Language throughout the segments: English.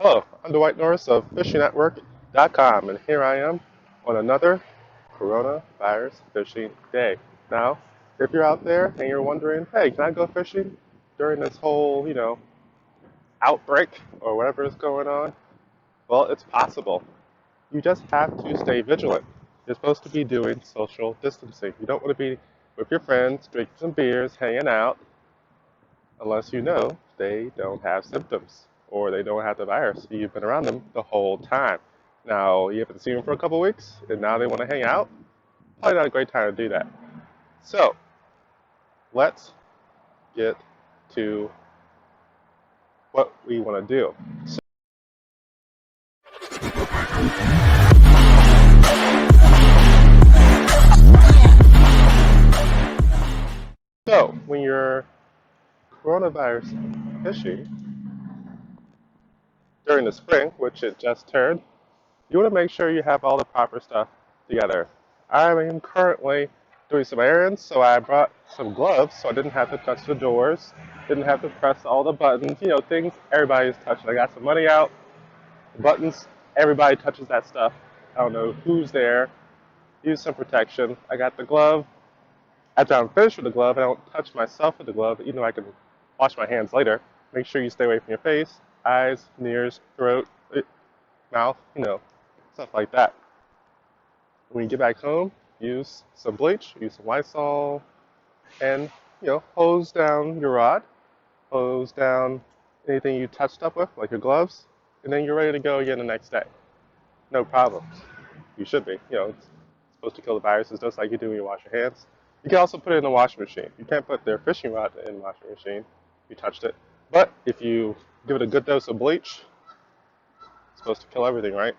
Hello, I'm Dwight Norris of FishingNetwork.com, and here I am on another coronavirus fishing day. Now, if you're out there and you're wondering, hey, can I go fishing during this whole, outbreak or whatever is going on? Well, it's possible. You just have to stay vigilant. You're supposed to be doing social distancing. You don't want to be with your friends, drinking some beers, hanging out, unless you know they don't have symptoms or they don't have the virus. You've been around them the whole time. Now, you haven't seen them for a couple weeks, and now they want to hang out. Probably not a great time to do that. So, let's get to what we want to do. So, when you're coronavirus fishing during the spring, which it just turned, you want to make sure you have all the proper stuff together. I am currently doing some errands, so I brought some gloves so I didn't have to touch the doors, didn't have to press all the buttons, things everybody's touching. I got some money out, buttons, everybody touches that stuff. I don't know who's there. Use some protection. I got the glove. After I'm finished with the glove, I don't touch myself with the glove, even though I can wash my hands later. Make sure you stay away from your face, eyes, ears, throat, mouth, stuff like that. When you get back home, use some bleach, use some Lysol, and hose down your rod, hose down anything you touched up with, like your gloves, and then you're ready to go again the next day. No problems. You should be. It's supposed to kill the viruses just like you do when you wash your hands. You can also put it in the washing machine. You can't put their fishing rod in the washing machine. You touched it. But if you give it a good dose of bleach, it's supposed to kill everything, right?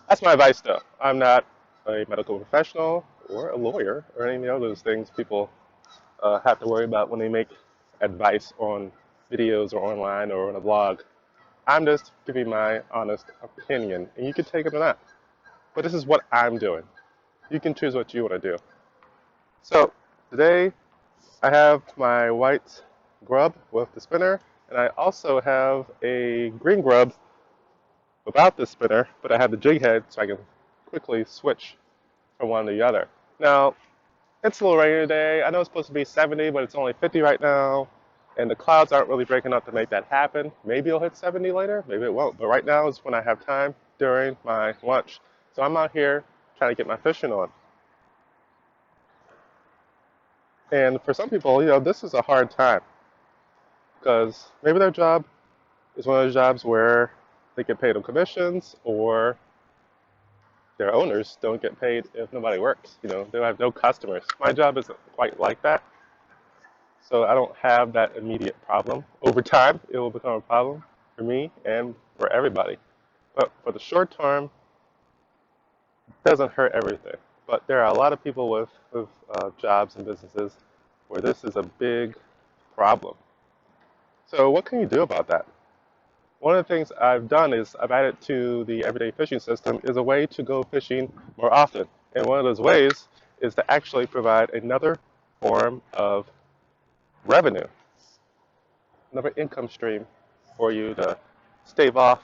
That's my advice, though. I'm not a medical professional or a lawyer or any of those things people have to worry about when they make advice on videos or online or on a blog. I'm just giving my honest opinion, and you can take it or not. But this is what I'm doing. You can choose what you want to do. So today I have my white grub with the spinner, and I also have a green grub without the spinner, but I have the jig head so I can quickly switch from one to the other. Now, it's a little rainy today. I know it's supposed to be 70, but it's only 50 right now, and the clouds aren't really breaking up to make that happen. Maybe it'll hit 70 later, maybe it won't, but right now is when I have time during my lunch. So I'm out here trying to get my fishing on. And for some people, this is a hard time because maybe their job is one of those jobs where they get paid on commissions or their owners don't get paid if nobody works. They have no customers. My job isn't quite like that. So I don't have that immediate problem. Over time, it will become a problem for me and for everybody. But for the short term, it doesn't hurt everything. But there are a lot of people with jobs and businesses where this is a big problem. So what can you do about that? One of the things I've done is I've added to the everyday fishing system is a way to go fishing more often. And one of those ways is to actually provide another form of revenue, another income stream for you to stave off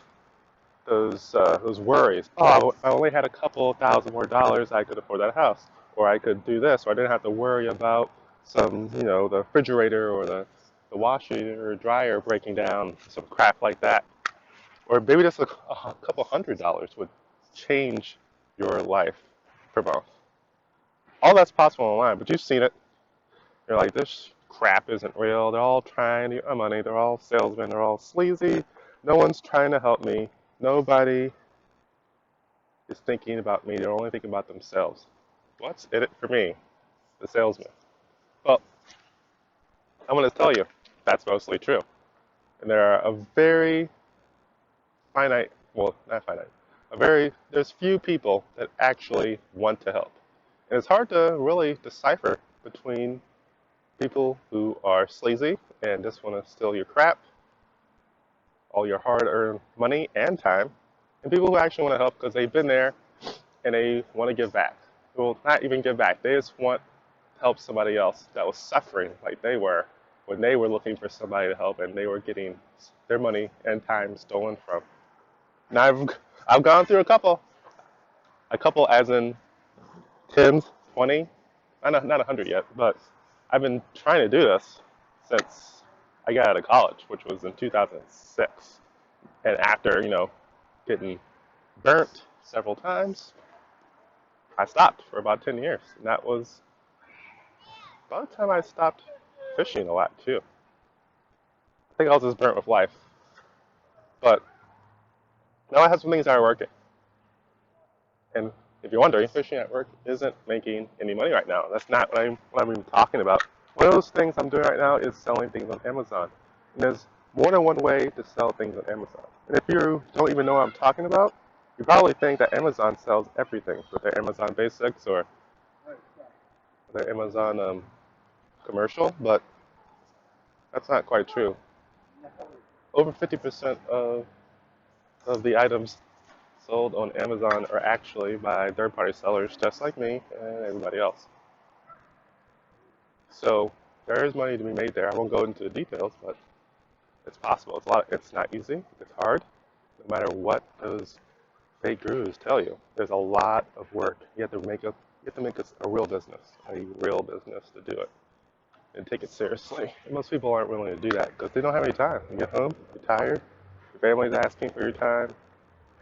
those worries. Oh, I only had a couple thousand more dollars, I could afford that house, or I could do this, or I didn't have to worry about some, the refrigerator or the washer or dryer breaking down, some crap like that. Or maybe just a couple $100 would change your life per month. All that's possible online, but you've seen it. You're like, this crap isn't real. They're all trying to get my money. They're all salesmen. They're all sleazy. No one's trying to help me. Nobody is thinking about me. They're only thinking about themselves. What's in it for me, the salesman? Well, I'm going to tell you that's mostly true. And there are a very finite, well, not finite, there's few people that actually want to help. And it's hard to really decipher between people who are sleazy and just want to steal your crap, all your hard-earned money and time, and people who actually want to help because they've been there and they want to give back. Well, not even give back. They just want to help somebody else that was suffering like they were when they were looking for somebody to help and they were getting their money and time stolen from. And I've gone through a couple as in 10, 20, not 100 yet, but I've been trying to do this since I got out of college, which was in 2006. And after, getting burnt several times, I stopped for about 10 years. And that was about the time I stopped fishing a lot, too. I think I was just burnt with life. But now I have some things that are working. And if you're wondering, fishing at work isn't making any money right now. That's not what I'm even talking about. One of those things I'm doing right now is selling things on Amazon. And there's more than one way to sell things on Amazon. And if you don't even know what I'm talking about, you probably think that Amazon sells everything with their Amazon Basics or their Amazon commercial, but that's not quite true. Over 50% of the items sold on Amazon are actually by third-party sellers, just like me and everybody else. So there is money to be made there. I won't go into the details, but it's possible. It's not easy. It's hard. No matter what those fake gurus tell you, there's a lot of work. You have to make a real business to do it and take it seriously. And most people aren't willing to do that because they don't have any time. You get home, you're tired, your family's asking for your time,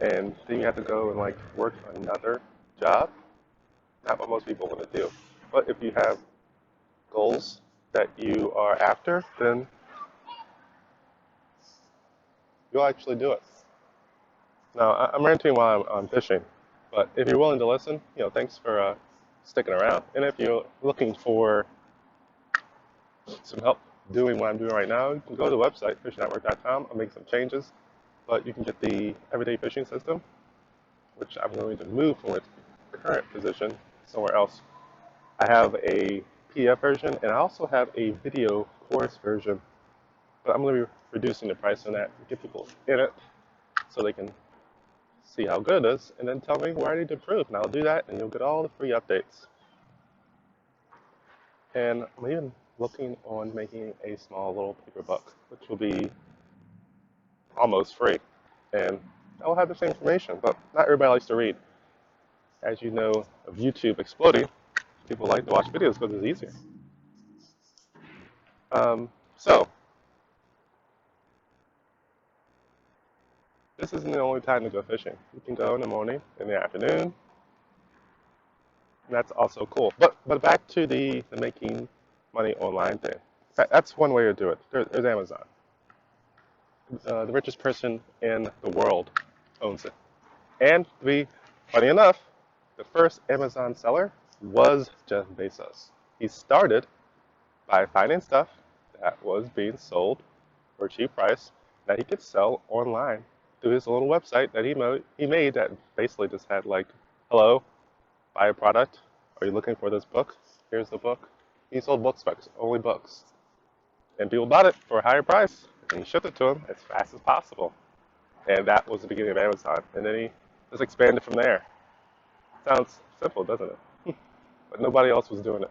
and then you have to go and work another job. Not what most people want to do. But if you have goals that you are after, then you'll actually do it. Now, I'm ranting while I'm fishing, but if you're willing to listen, thanks for sticking around. And if you're looking for some help doing what I'm doing right now, you can go to the website, fishnetwork.com. I'll make some changes, but you can get the everyday fishing system, which I'm going to move from its current position somewhere else. I have a PDF version, and I also have a video course version, but I'm going to be reducing the price on that to get people in it so they can see how good it is, and then tell me where I need to improve, and I'll do that, and you'll get all the free updates. And I'm even looking on making a small little paper book, which will be almost free, and I will have the same information, but not everybody likes to read. As you know, of YouTube exploding, people like to watch videos because it's easier. So, this isn't the only time to go fishing. You can go in the morning, in the afternoon, and that's also cool. But back to the making money online thing. That's one way to do it. There's Amazon. The richest person in the world owns it. And funny enough, the first Amazon seller was Jeff Bezos. He started by finding stuff that was being sold for a cheap price that he could sell online through his little website that he made that basically just had hello, buy a product. Are you looking for this book? Here's the book. He sold book specs, only books. And people bought it for a higher price, and he shipped it to them as fast as possible. And that was the beginning of Amazon. And then he just expanded from there. Sounds simple, doesn't it? But nobody else was doing it.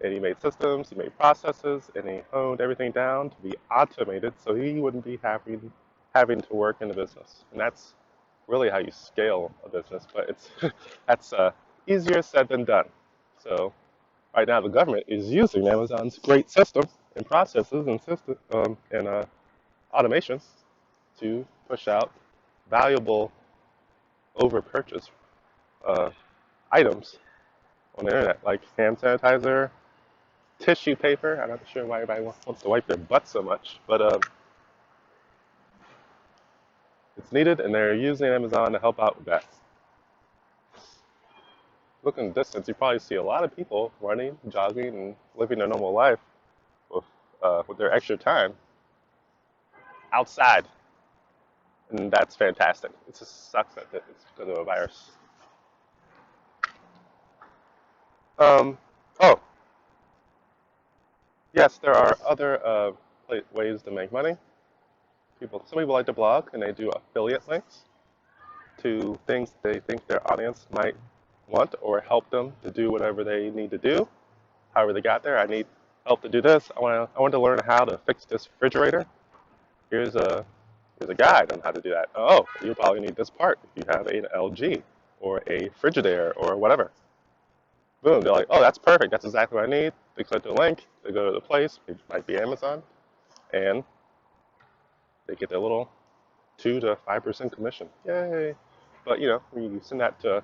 And he made systems, he made processes, and he honed everything down to be automated so he wouldn't be having to work in the business. And that's really how you scale a business, but that's easier said than done. So right now the government is using Amazon's great system and processes and automation to push out valuable over-purchase items on the internet, like hand sanitizer, tissue paper. I'm not sure why everybody wants to wipe their butt so much, but it's needed, and they're using Amazon to help out with that. Looking at the distance, you probably see a lot of people running, jogging, and living their normal life with their extra time outside, and that's fantastic. It just sucks that it's because of a virus. Oh, yes, there are other ways to make money. Some people like to blog, and they do affiliate links to things they think their audience might want or help them to do whatever they need to do. However they got there, help to do this. I want to learn how to fix this refrigerator. Here's a guide on how to do that. Oh, you probably need this part if you have an LG or a Frigidaire or whatever. Boom, they're like, oh, that's perfect. That's exactly what I need. They click the link, they go to the place, it might be Amazon, and they get their little 2 to 5% commission. Yay! But when you send that to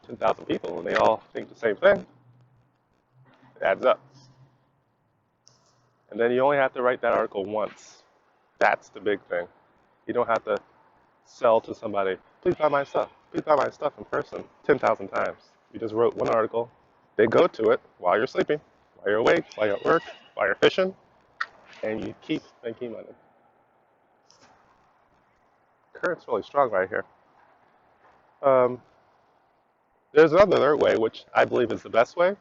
10,000 people and they all think the same thing, it adds up. And then you only have to write that article once. That's the big thing. You don't have to sell to somebody, please buy my stuff. Please buy my stuff in person 10,000 times. You just wrote one article. They go to it while you're sleeping, while you're awake, while you're at work, while you're fishing, and you keep making money. Current's really strong right here. Um, there's another way, which I believe is the best way,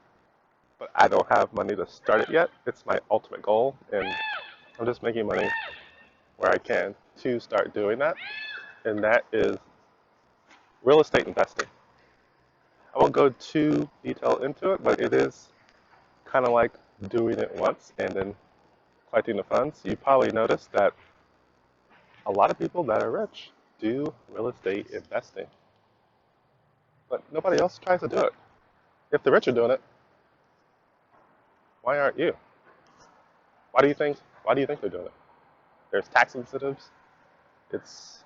but I don't have money to start it yet. It's my ultimate goal, and I'm just making money where I can to start doing that, and that is real estate investing. I won't go too detailed into it, but it is kind of like doing it once and then collecting the funds. You probably noticed that a lot of people that are rich do real estate investing, but nobody else tries to do it. If the rich are doing it, why aren't you? Why do you think? Why do you think they're doing it? There's tax incentives. It's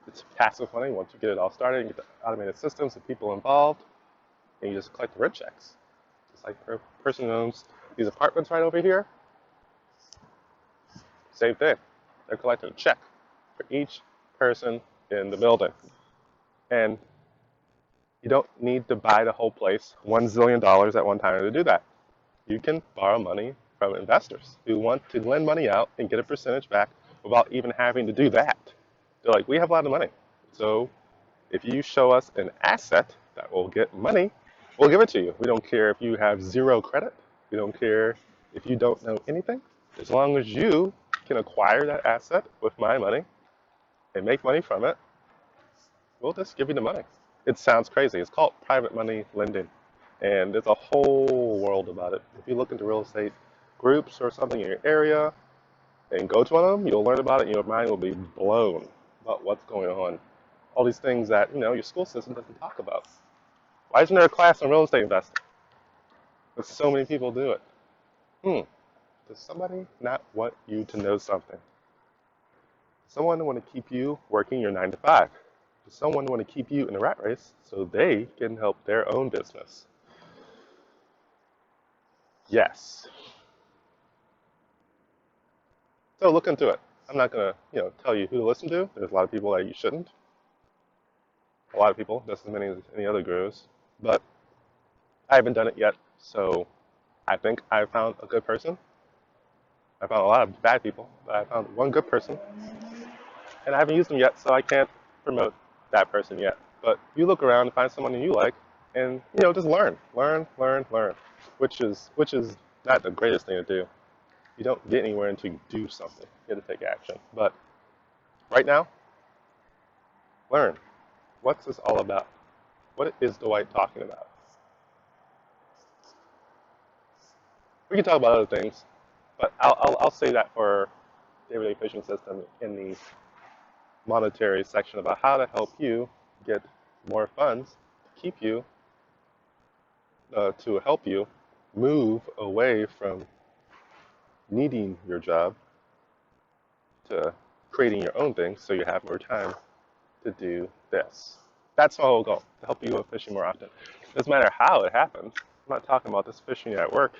it's passive money. Once you get it all started, you get the automated systems, the people involved, and you just collect the rent checks. It's like the person who owns these apartments right over here. Same thing. They're collecting a check for each person in the building, and you don't need to buy the whole place $1 zillion at one time to do that. You can borrow money from investors who want to lend money out and get a percentage back without even having to do that. They're like, we have a lot of money. So if you show us an asset that will get money, we'll give it to you. We don't care if you have zero credit. We don't care if you don't know anything. As long as you can acquire that asset with my money and make money from it, we'll just give you the money. It sounds crazy. It's called private money lending. And there's a whole world about it. If you look into real estate groups or something in your area and go to one of them, you'll learn about it and your mind will be blown about what's going on. All these things that, your school system doesn't talk about. Why isn't there a class on real estate investing? But so many people do it. Does somebody not want you to know something? Someone want to keep you working your 9 to 5. Does someone want to keep you in the rat race so they can help their own business? Yes. So look into it. I'm not going to, tell you who to listen to. There's a lot of people that you shouldn't. A lot of people, just as many as any other gurus. But I haven't done it yet, so I think I found a good person. I found a lot of bad people, but I found one good person. And I haven't used them yet, so I can't promote that person yet. But you look around and find someone you like, and just learn, which is not the greatest thing to do. You don't get anywhere until you do something. You have to take action. But right now, learn. What's this all about? What is Dwight talking about? We can talk about other things, but I'll say that for the everyday fishing system in the monetary section about how to help you get more funds to keep you, to help you move away from needing your job to creating your own thing so you have more time to do this. That's my whole goal, to help you go fishing more often. Doesn't matter how it happens. I'm not talking about this fishing at work.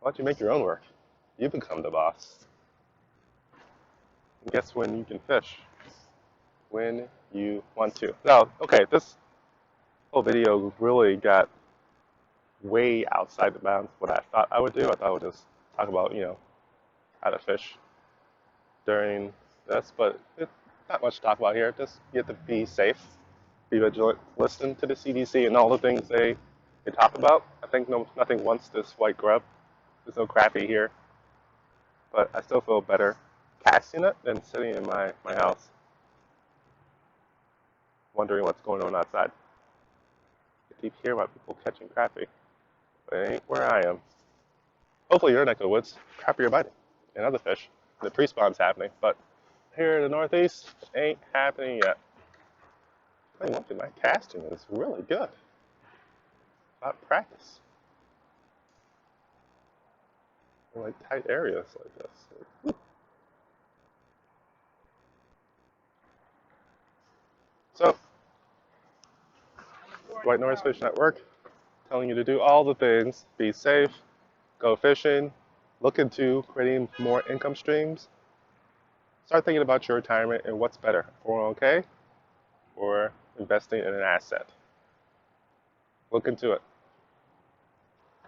Why don't you make your own work? You become the boss. And guess when you can fish? When you want to. Now, okay, this whole video really got way outside the bounds of what I thought I would do. I thought I would just talk about, how to fish during this, but it's not much to talk about here. Just you have to be safe, be vigilant, listen to the CDC and all the things they talk about. I think nothing wants this white grub. There's no crappie here, but I still feel better casting it than sitting in my house wondering what's going on outside. I keep hearing about people catching crappie, but it ain't where I am. Hopefully your neck of the woods, crappie are biting and other fish. The pre-spawn's happening, but here in the Northeast, it ain't happening yet. Hey, look, my casting is really good. About practice. In like tight areas like this. So, White North Fish Network telling you to do all the things. Be safe, go fishing, look into creating more income streams. Start thinking about your retirement and what's better, 401k or investing in an asset. Look into it.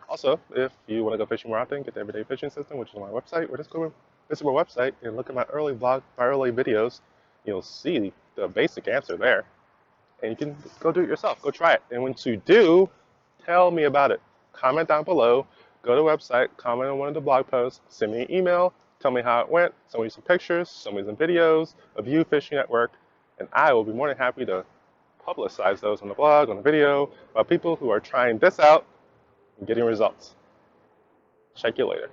Also, if you want to go fishing more often, get the Everyday Fishing System, which is on my website, or just go visit my website and look at my early vlog, my early videos. You'll see the basic answer there. And you can go do it yourself. Go try it. And once you do, tell me about it. Comment down below. Go to the website, comment on one of the blog posts, send me an email, tell me how it went, send me some pictures, send me some videos of you fishing at work, and I will be more than happy to publicize those on the blog, on the video, about people who are trying this out and getting results. Check you later.